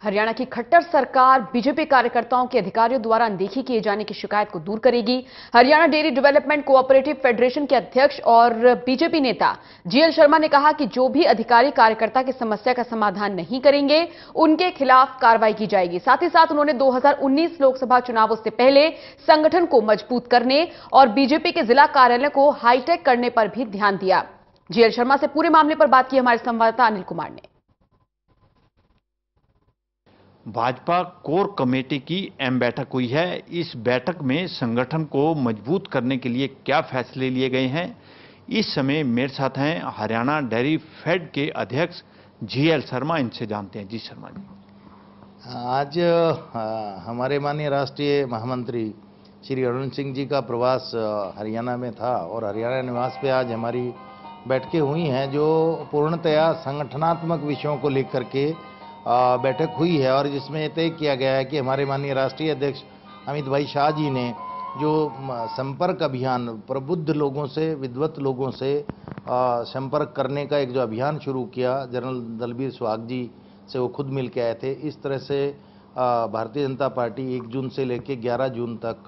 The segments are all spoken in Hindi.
हरियाणा की खट्टर सरकार बीजेपी कार्यकर्ताओं के अधिकारियों द्वारा अनदेखी किए जाने की शिकायत को दूर करेगी। Haryana dairy development cooperative federation के अध्यक्ष और बीजेपी नेता जीएल शर्मा ने कहा कि जो भी अधिकारी कार्यकर्ता की समस्या का समाधान नहीं करेंगे, उनके खिलाफ कार्रवाई की जाएगी। साथ ही साथ उन्होंने 2019 लोकसभा चुनावों से पहले संगठन को मजबूत करने और बीजेपी के जिला कार्यालय को हाईटेक करने पर भी ध्यान दिया। जीएल शर्मा से पूरे मामले पर बात की हमारे संवाददाता अनिल कुमार ने। भाजपा कोर कमेटी की अहम बैठक हुई है। इस बैठक में संगठन को मजबूत करने के लिए क्या फैसले लिए गए हैं, इस समय मेरे साथ हैं हरियाणा डेयरी फेड के अध्यक्ष जीएल शर्मा। इनसे जानते हैं। जी शर्मा जी, आज हमारे माननीय राष्ट्रीय महामंत्री श्री अरुण सिंह जी का प्रवास हरियाणा में था और हरियाणा निवास पे आज हमारी बैठकें हुई हैं जो पूर्णतया संगठनात्मक विषयों को लेकर के बैठक हुई है और जिसमें तय किया गया है कि हमारे माननीय राष्ट्रीय अध्यक्ष अमित भाई शाह जी ने जो संपर्क अभियान प्रबुद्ध लोगों से, विद्वत लोगों से संपर्क करने का एक जो अभियान शुरू किया, जनरल दलबीर सुहाग जी से वो खुद मिल के आए थे। इस तरह से भारतीय जनता पार्टी 1 जून से लेकर 11 जून तक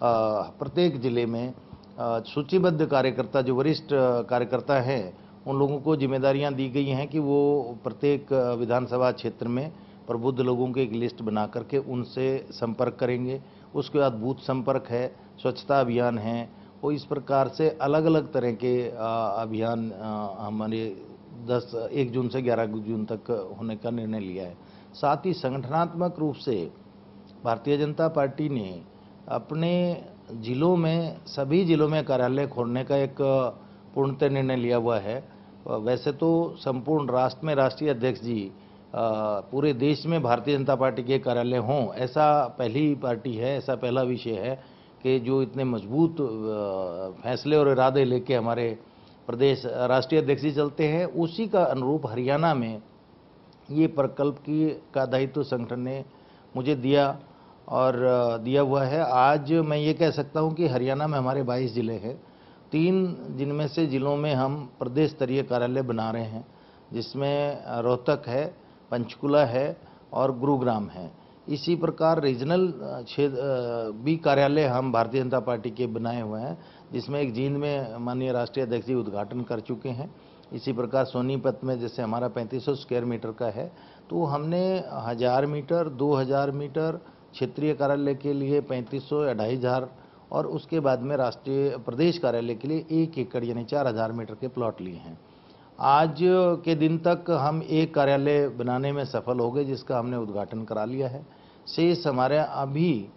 प्रत्येक जिले में सूचीबद्ध कार्यकर्ता, जो वरिष्ठ कार्यकर्ता हैं, उन लोगों को जिम्मेदारियां दी गई हैं कि वो प्रत्येक विधानसभा क्षेत्र में प्रबुद्ध लोगों की एक लिस्ट बना करके उनसे संपर्क करेंगे। उसके बाद बूथ संपर्क है, स्वच्छता अभियान है, और इस प्रकार से अलग अलग तरह के अभियान हमारे 1 जून से 11 जून तक होने का निर्णय लिया है। साथ ही संगठनात्मक रूप से भारतीय जनता पार्टी ने अपने जिलों में, सभी जिलों में कार्यालय खोलने का एक पूर्णतः निर्णय लिया हुआ है। वैसे तो संपूर्ण राष्ट्र में राष्ट्रीय अध्यक्ष जी पूरे देश में भारतीय जनता पार्टी के कार्यालय हों, ऐसा पहली पार्टी है, ऐसा पहला विषय है कि जो इतने मजबूत फैसले और इरादे लेके हमारे प्रदेश राष्ट्रीय अध्यक्ष जी चलते हैं। उसी का अनुरूप हरियाणा में ये प्रकल्प का दायित्व संगठन ने मुझे दिया और दिया हुआ है। आज मैं ये कह सकता हूँ कि हरियाणा में हमारे 22 जिले हैं, 3 जिनमें से जिलों में हम प्रदेश स्तरीय कार्यालय बना रहे हैं, जिसमें रोहतक है, पंचकुला है और गुरुग्राम है। इसी प्रकार रीजनल भी कार्यालय हम भारतीय जनता पार्टी के बनाए हुए हैं, जिसमें एक जींद में माननीय राष्ट्रीय अध्यक्ष जी उद्घाटन कर चुके हैं। इसी प्रकार सोनीपत में जैसे हमारा 3500 स्क्वायर मीटर का है, तो हमने 1000 मीटर, 2000 मीटर क्षेत्रीय कार्यालय के लिए 3500, 2500 और उसके बाद में राष्ट्रीय प्रदेश कार्यालय के लिए 1 एकड़ यानी 4000 मीटर के प्लॉट लिए हैं। आज के दिन तक हम एक कार्यालय बनाने में सफल हो गए, जिसका हमने उद्घाटन करा लिया है। शेष हमारे अभी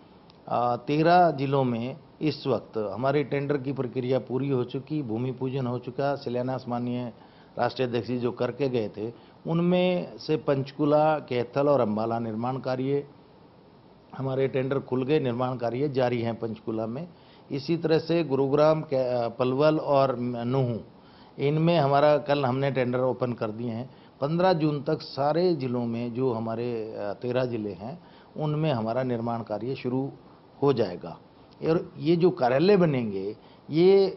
13 जिलों में इस वक्त हमारे टेंडर की प्रक्रिया पूरी हो चुकी, भूमि पूजन हो चुका, शिलान्यास माननीय राष्ट्रीय अध्यक्ष जी जो करके गए थे, उनमें से पंचकुला, कैथल और अम्बाला निर्माण कार्य हमारे टेंडर खुल गए, निर्माण कार्य जारी हैं पंचकुला में। इसी तरह से गुरुग्राम, पलवल और नूहू, इनमें हमारा कल हमने टेंडर ओपन कर दिए हैं। 15 जून तक सारे जिलों में जो हमारे 13 जिले हैं, उनमें हमारा निर्माण कार्य शुरू हो जाएगा। और ये जो कार्यालय बनेंगे, ये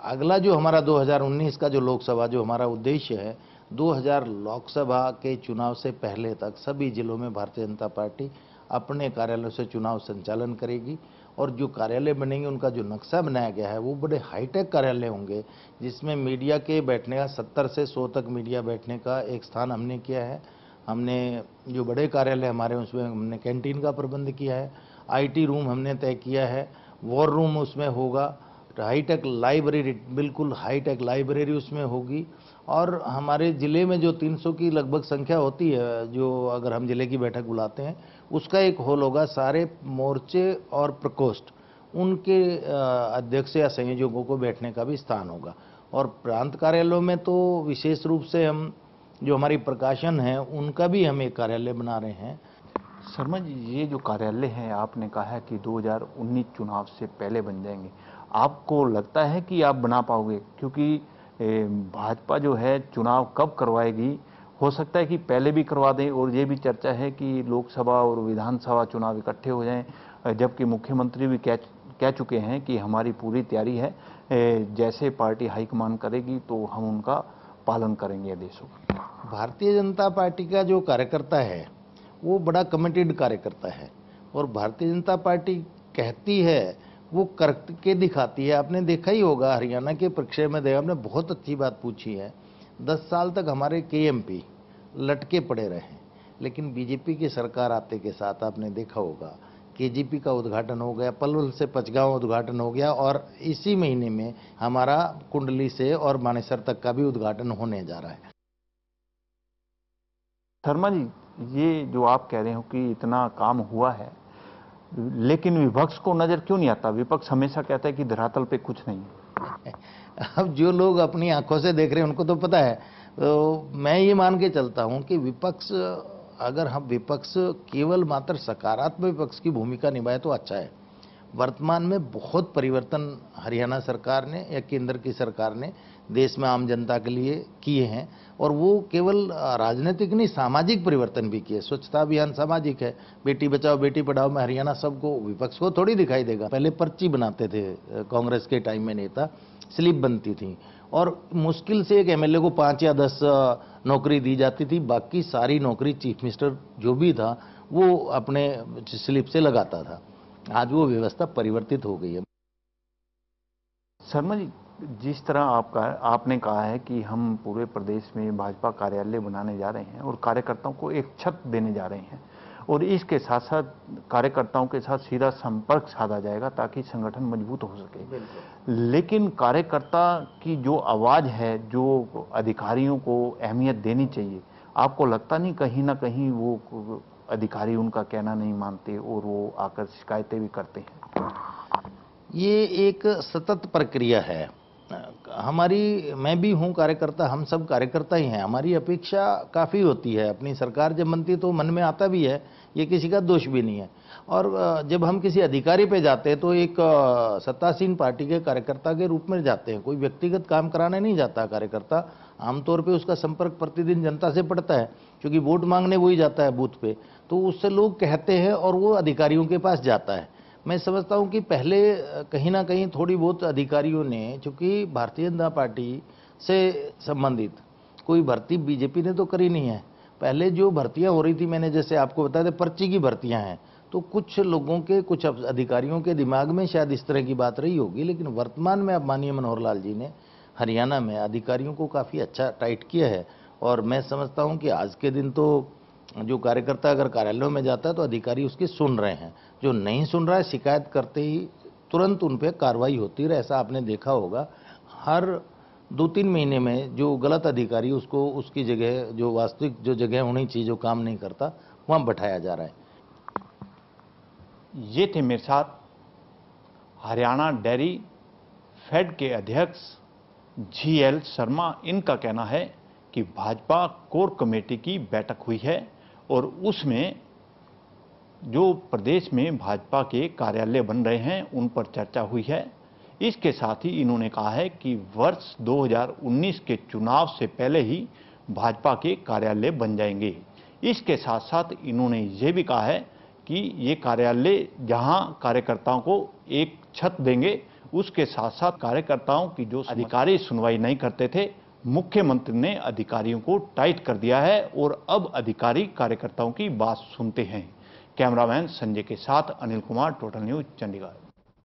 अगला जो हमारा 2019 का जो लोकसभा जो हमारा उद्देश्य है, 2000 लोकसभा के चुनाव से पहले तक सभी जिलों में भारतीय जनता पार्टी अपने कार्यालयों से चुनाव संचालन करेगी। और जो कार्यालय बनेंगे, उनका जो नक्शा बनाया गया है वो बड़े हाईटेक कार्यालय होंगे, जिसमें मीडिया के बैठने का 70 से 100 तक मीडिया बैठने का एक स्थान हमने किया है। हमने जो बड़े कार्यालय हमारे, उसमें हमने कैंटीन का प्रबंध किया है, IT रूम हमने तय किया है, वॉर रूम उसमें होगा, हाईटेक लाइब्रेरी, बिल्कुल हाईटेक लाइब्रेरी उसमें होगी। और हमारे ज़िले में जो 300 की लगभग संख्या होती है, जो अगर हम ज़िले की बैठक बुलाते हैं, उसका एक हॉल होगा। सारे मोर्चे और प्रकोष्ठ, उनके अध्यक्ष या संयोजकों को बैठने का भी स्थान होगा। और प्रांत कार्यालयों में तो विशेष रूप से हम जो हमारी प्रकाशन है, उनका भी हम एक कार्यालय बना रहे हैं। शर्मा जी, ये जो कार्यालय हैं, आपने कहा है कि 2019 चुनाव से पहले बन जाएंगे, आपको लगता है कि आप बना पाओगे? क्योंकि भाजपा जो है चुनाव कब करवाएगी, हो सकता है कि पहले भी करवा दें, और ये भी चर्चा है कि लोकसभा और विधानसभा चुनाव इकट्ठे हो जाएं, जबकि मुख्यमंत्री भी कह चुके हैं कि हमारी पूरी तैयारी है, जैसे पार्टी हाईकमान करेगी तो हम उनका पालन करेंगे आदेशों का। भारतीय जनता पार्टी का जो कार्यकर्ता है, वो बड़ा कमिटेड कार्यकर्ता है। और भारतीय जनता पार्टी कहती है वो करके दिखाती है। आपने देखा ही होगा हरियाणा के परिक्षय में देखा, आपने बहुत अच्छी बात पूछी है। 10 साल तक हमारे केएमपी लटके पड़े रहे, लेकिन बीजेपी की सरकार आते के साथ आपने देखा होगा केजीपी का उद्घाटन हो गया, पलवल से पचगांव उद्घाटन हो गया, और इसी महीने में हमारा कुंडली से और मानेसर तक का भी उद्घाटन होने जा रहा है। शर्मा जी, ये जो आप कह रहे हो कि इतना काम हुआ है, लेकिन विपक्ष को नजर क्यों नहीं आता? विपक्ष हमेशा कहता है कि धरातल पे कुछ नहीं है। अब जो लोग अपनी आंखों से देख रहे हैं उनको तो पता है। तो मैं ये मान के चलता हूं कि विपक्ष, अगर हम विपक्ष केवल मात्र सकारात्मक विपक्ष की भूमिका निभाए तो अच्छा है। वर्तमान में बहुत परिवर्तन हरियाणा सरकार ने या केंद्र की सरकार ने देश में आम जनता के लिए किए हैं, और वो केवल राजनीतिक नहीं, सामाजिक परिवर्तन भी किए। स्वच्छता अभियान सामाजिक है, बेटी बचाओ बेटी पढ़ाओ में हरियाणा सबको, विपक्ष को थोड़ी दिखाई देगा। पहले पर्ची बनाते थे कांग्रेस के टाइम में, नेता स्लिप बनती थी, और मुश्किल से एक एमएलए को 5 या 10 नौकरी दी जाती थी, बाकी सारी नौकरी चीफ मिनिस्टर जो भी था वो अपने स्लिप से लगाता था। आज वो व्यवस्था परिवर्तित हो गई है। शर्मा जी, जिस तरह आपने कहा है कि हम पूरे प्रदेश में भाजपा कार्यालय बनाने जा रहे हैं और कार्यकर्ताओं को एक छत देने जा रहे हैं, और इसके साथ साथ कार्यकर्ताओं के साथ सीधा संपर्क साधा जाएगा ताकि संगठन मजबूत हो सके, लेकिन कार्यकर्ता की जो आवाज है, जो अधिकारियों को अहमियत देनी चाहिए, आपको लगता नहीं कहीं ना कहीं वो अधिकारी उनका कहना नहीं मानते और वो आकर शिकायतें भी करते हैं? ये एक सतत प्रक्रिया है हमारी। मैं भी हूँ कार्यकर्ता, हम सब कार्यकर्ता ही हैं। हमारी अपेक्षा काफ़ी होती है। अपनी सरकार जब बनती तो मन में आता भी है, ये किसी का दोष भी नहीं है। और जब हम किसी अधिकारी पे जाते हैं तो एक सत्तासीन पार्टी के कार्यकर्ता के रूप में जाते हैं, कोई व्यक्तिगत काम कराने नहीं जाता कार्यकर्ता। आमतौर पे उसका संपर्क प्रतिदिन जनता से पड़ता है, क्योंकि वोट मांगने वही जाता है बूथ पे, तो उससे लोग कहते हैं और वो अधिकारियों के पास जाता है। मैं समझता हूं कि पहले कहीं ना कहीं थोड़ी बहुत अधिकारियों ने, चूंकि भारतीय जनता पार्टी से संबंधित कोई भर्ती बीजेपी ने तो करी नहीं है। पहले जो भर्तियां हो रही थी, मैंने जैसे आपको बताया था, पर्ची की भर्तियां हैं, तो कुछ लोगों के, कुछ अधिकारियों के दिमाग में शायद इस तरह की बात रही होगी। लेकिन वर्तमान में अब माननीय मनोहर लाल जी ने हरियाणा में अधिकारियों को काफ़ी अच्छा टाइट किया है, और मैं समझता हूँ कि आज के दिन तो जो कार्यकर्ता अगर कार्यालयों में जाता है तो अधिकारी उसकी सुन रहे हैं। जो नहीं सुन रहा है, शिकायत करते ही तुरंत उन पर कार्रवाई होती है। ऐसा आपने देखा होगा, हर 2-3 महीने में जो गलत अधिकारी, उसको उसकी जगह, जो वास्तविक जो जगह होनी चाहिए, जो काम नहीं करता, वहाँ बैठाया जा रहा है। ये थे मेरे साथ हरियाणा डेयरी फेड के अध्यक्ष GL शर्मा। इनका कहना है कि भाजपा कोर कमेटी की बैठक हुई है और उसमें जो प्रदेश में भाजपा के कार्यालय बन रहे हैं उन पर चर्चा हुई है। इसके साथ ही इन्होंने कहा है कि वर्ष 2019 के चुनाव से पहले ही भाजपा के कार्यालय बन जाएंगे। इसके साथ साथ इन्होंने ये भी कहा है कि ये कार्यालय जहां कार्यकर्ताओं को एक छत देंगे, उसके साथ साथ कार्यकर्ताओं की जो अधिकारी सुनवाई नहीं करते थे, मुख्यमंत्री ने अधिकारियों को टाइट कर दिया है और अब अधिकारी कार्यकर्ताओं की बात सुनते हैं। कैमरामैन संजय के साथ अनिल कुमार, टोटल न्यूज, चंडीगढ़।